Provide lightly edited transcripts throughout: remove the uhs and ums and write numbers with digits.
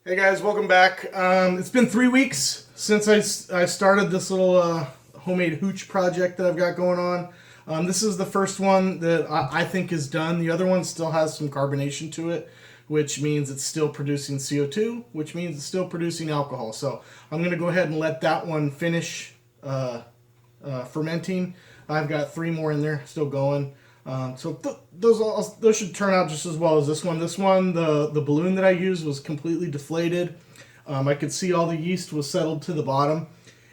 Hey guys, welcome back. It's been 3 weeks since I started this little homemade hooch project that I've got going on. This is the first one that I think is done. The other one still has some carbonation to it, which means it's still producing CO2, which means it's still producing alcohol. So I'm going to go ahead and let that one finish fermenting. I've got 3 more in there still going. Those should turn out just as well as this one. This one, the balloon that I used was completely deflated. I could see all the yeast was settled to the bottom.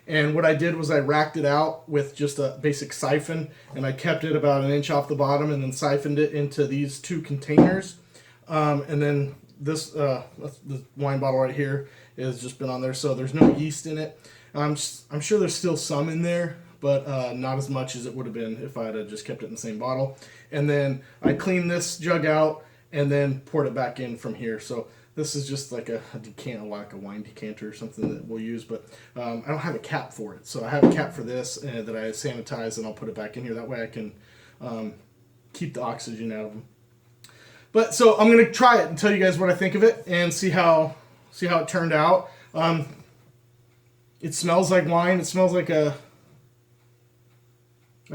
And what I did was I racked it out with just a basic siphon, and I kept it about an inch off the bottom, and then siphoned it into these 2 containers. And then the wine bottle right here has just been on there, so there's no yeast in it. I'm sure there's still some in there, but not as much as it would have been if I had just kept it in the same bottle. And then I cleaned this jug out and then poured it back in from here. So this is just like a decanter, like a wine decanter or something that we'll use, but I don't have a cap for it. So I have a cap for this that I sanitize, and I'll put it back in here. That way I can keep the oxygen out of them. But so I'm gonna try it and tell you guys what I think of it and see how it turned out. It smells like wine. It smells like I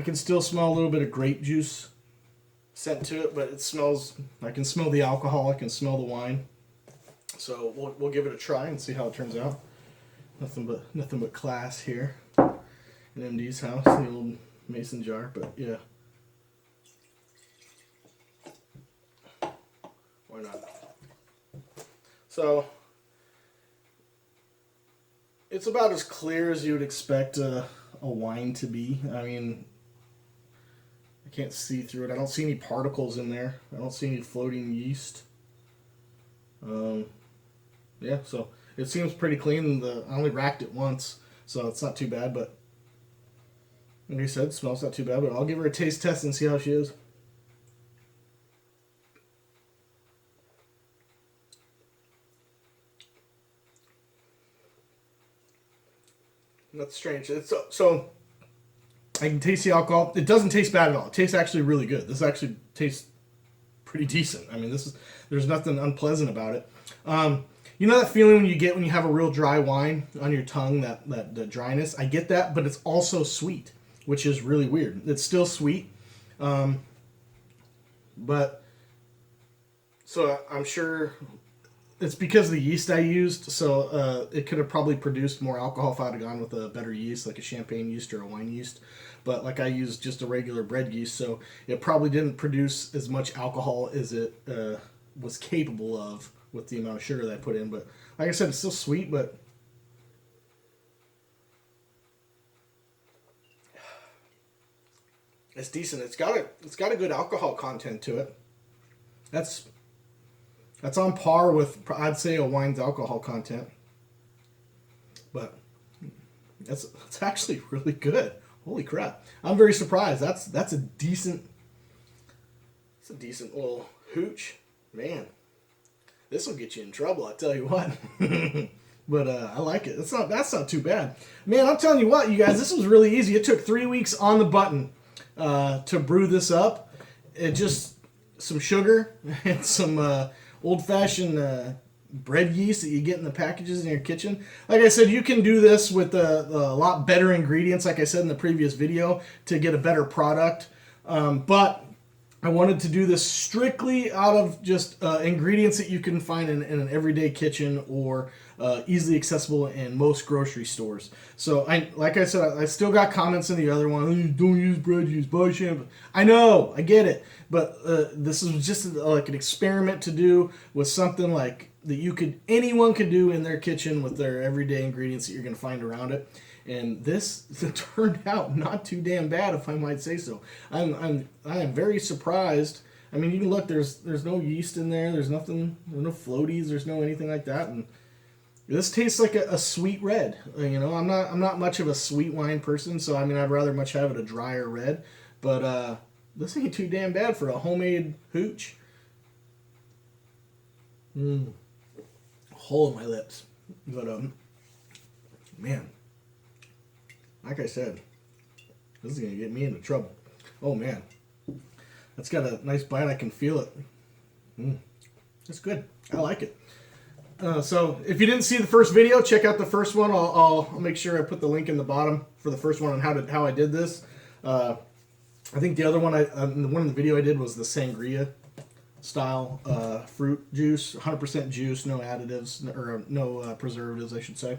can still smell a little bit of grape juice scent to it, but it smells. I can smell the alcohol. I can smell the wine. So we'll give it a try and see how it turns out. Nothing but class here in MD's house, the old mason jar. But yeah, why not? So it's about as clear as you would expect a wine to be. I mean, I can't see through it. I don't see any particles in there. I don't see any floating yeast. Yeah, so it seems pretty clean. I only racked it once, so it's not too bad. But like I said, it smells not too bad. But I'll give her a taste test and see how she is. That's strange. So I can taste the alcohol. It doesn't taste bad at all. It tastes actually really good. This actually tastes pretty decent. I mean, there's nothing unpleasant about it. You know that feeling when you get when you have a real dry wine on your tongue, that the dryness. I get that, but it's also sweet, which is really weird. It's still sweet, but so I'm sure it's because of the yeast I used. So it could have probably produced more alcohol if I'd have gone with a better yeast, like a champagne yeast or a wine yeast. But like I used just a regular bread yeast, so it probably didn't produce as much alcohol as it was capable of with the amount of sugar that I put in. But like I said, it's still sweet, but it's decent. It's got a good alcohol content to it. That's that's on par with, I'd say, a wine's alcohol content. But that's actually really good. Holy crap! I'm very surprised. That's a decent. It's a decent little hooch, man. This will get you in trouble, I tell you what. But I like it. That's not too bad, man. I'm telling you what, you guys, this was really easy. It took 3 weeks on the button to brew this up. It just some sugar and some old-fashioned bread yeast that you get in the packages in your kitchen. Like I said, you can do this with a lot better ingredients, like I said in the previous video, to get a better product. But I wanted to do this strictly out of just ingredients that you can find in an everyday kitchen or easily accessible in most grocery stores. So, like I said, I still got comments in the other one. Don't use bread, use buy shampoo. I know, I get it, but this is just like an experiment to do with something like that anyone could do in their kitchen with their everyday ingredients that you're going to find around it. And this turned out not too damn bad, if I might say so. I am very surprised. I mean, you can look. There's no yeast in there. There's nothing. There's no floaties. There's no anything like that. And this tastes like a sweet red. You know, I'm not much of a sweet wine person, so I mean, I'd rather much have it a drier red. But this ain't too damn bad for a homemade hooch. Hole in my lips. But man. Like I said, this is going to get me into trouble. Oh, man. That's got a nice bite. I can feel it. It's good. I like it. So if you didn't see the first video, check out the first one. I'll make sure I put the link in the bottom for the first one on how I did this. I think the other one one in the video I did was the sangria style fruit juice, 100% juice, no additives or no preservatives, I should say.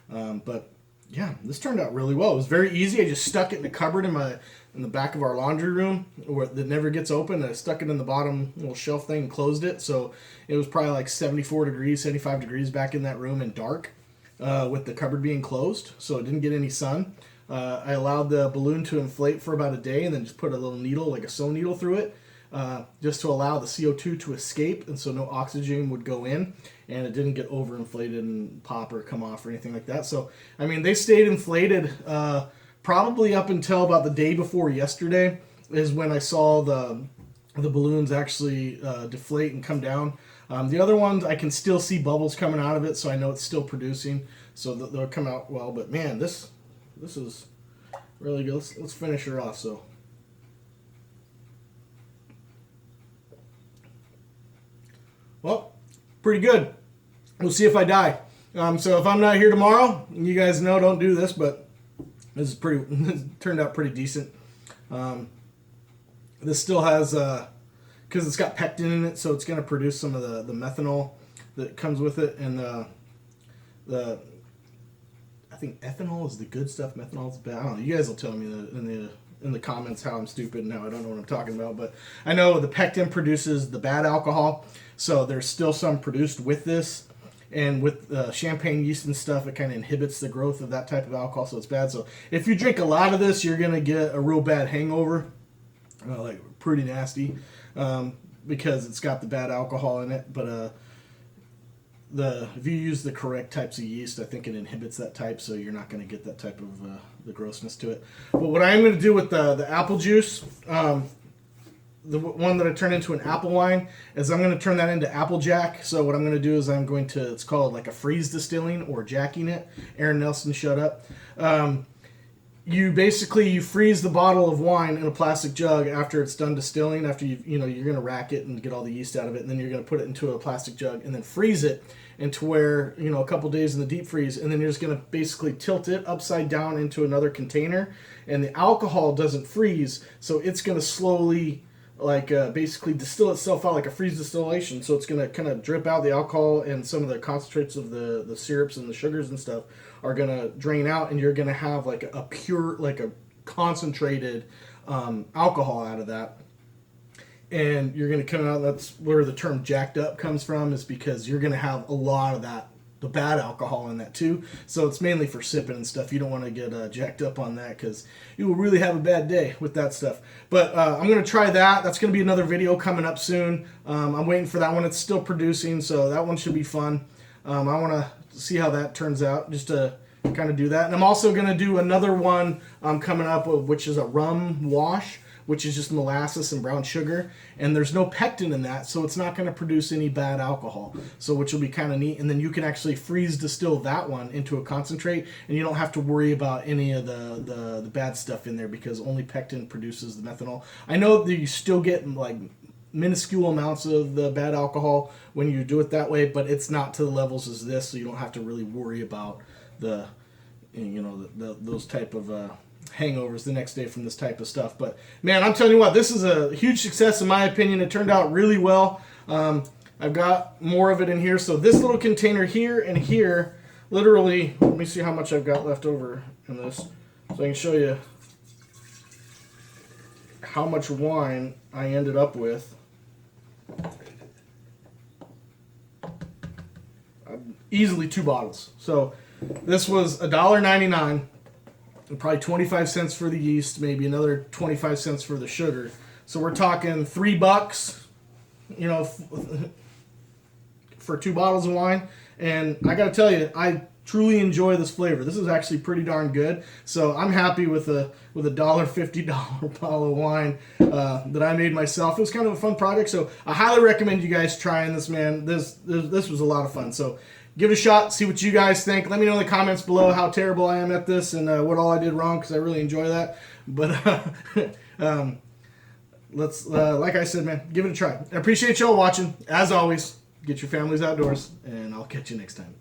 But yeah, this turned out really well. It was very easy. I just stuck it in the cupboard in the back of our laundry room that never gets open. I stuck it in the bottom little shelf thing and closed it. So it was probably like 74 degrees, 75 degrees back in that room and dark with the cupboard being closed. So it didn't get any sun. I allowed the balloon to inflate for about a day and then just put a little needle, like a sew needle through it, just to allow the CO2 to escape, and so no oxygen would go in, and it didn't get overinflated and pop or come off or anything like that. So, I mean, they stayed inflated probably up until about the day before yesterday is when I saw the balloons actually deflate and come down. The other ones, I can still see bubbles coming out of it, so I know it's still producing, so they'll come out well. But man, this is really good. Let's finish her off. So, well, pretty good. We'll see if I die. So if I'm not here tomorrow, you guys know, don't do this, but this is pretty. This turned out pretty decent. This still has because it's got pectin in it, so it's going to produce some of the methanol that comes with it, and the I think ethanol is the good stuff, methanol is bad. I don't know. You guys will tell me in the comments how I'm stupid and how I don't know what I'm talking about. But I know the pectin produces the bad alcohol, so there's still some produced with this. And with champagne yeast and stuff, it kind of inhibits the growth of that type of alcohol, so it's bad. So if you drink a lot of this, you're going to get a real bad hangover, like pretty nasty, because it's got the bad alcohol in it. But if you use the correct types of yeast, I think it inhibits that type, so you're not going to get that type of the grossness to it. But what I am going to do with the apple juice, the one that I turned into an apple wine, is I'm going to turn that into Applejack. So what I'm going to do is it's called like a freeze distilling or jacking it. Aaron Nelson, shut up. You freeze the bottle of wine in a plastic jug after it's done distilling. After you're going to rack it and get all the yeast out of it, and then you're going to put it into a plastic jug and then freeze it into where a couple days in the deep freeze, and then you're just going to basically tilt it upside down into another container, and the alcohol doesn't freeze, so it's going to slowly basically distill itself out like a freeze distillation. So it's going to kind of drip out the alcohol, and some of the concentrates of the syrups and the sugars and stuff are going to drain out, and you're going to have like a pure, like a concentrated alcohol out of that. And you're going to come out, that's where the term jacked up comes from, is because you're going to have a lot of that, the bad alcohol in that too. So it's mainly for sipping and stuff. You don't want to get jacked up on that, because you will really have a bad day with that stuff. But I'm going to try that. That's going to be another video coming up soon. I'm waiting for that one. It's still producing, so that one should be fun. I want to see how that turns out, just to kind of do that. And I'm also going to do another one coming up, which is a rum wash, which is just molasses and brown sugar, and there's no pectin in that, so it's not going to produce any bad alcohol, so which will be kind of neat. And then you can actually freeze distill that one into a concentrate, and you don't have to worry about any of the bad stuff in there, because only pectin produces the methanol. I know that you still get like minuscule amounts of the bad alcohol when you do it that way, but it's not to the levels as this, so you don't have to really worry about those type of hangovers the next day from this type of stuff. But man, I'm telling you what, this is a huge success in my opinion. It turned out really well. I've got more of it in here, so this little container here and here, literally, let me see how much I've got left over in this, so I can show you how much wine I ended up with. Easily 2 bottles. So this was $1.99, and probably 25 cents for the yeast, maybe another 25 cents for the sugar. So we're talking $3, for 2 bottles of wine. And I got to tell you, I truly enjoy this flavor. This is actually pretty darn good. So I'm happy with a $1.50 bottle of wine that I made myself. It was kind of a fun project, so I highly recommend you guys trying this, man. This was a lot of fun. So give it a shot, see what you guys think. Let me know in the comments below how terrible I am at this and what all I did wrong, because I really enjoy that. But let's, like I said, man, give it a try. I appreciate y'all watching. As always, get your families outdoors, and I'll catch you next time.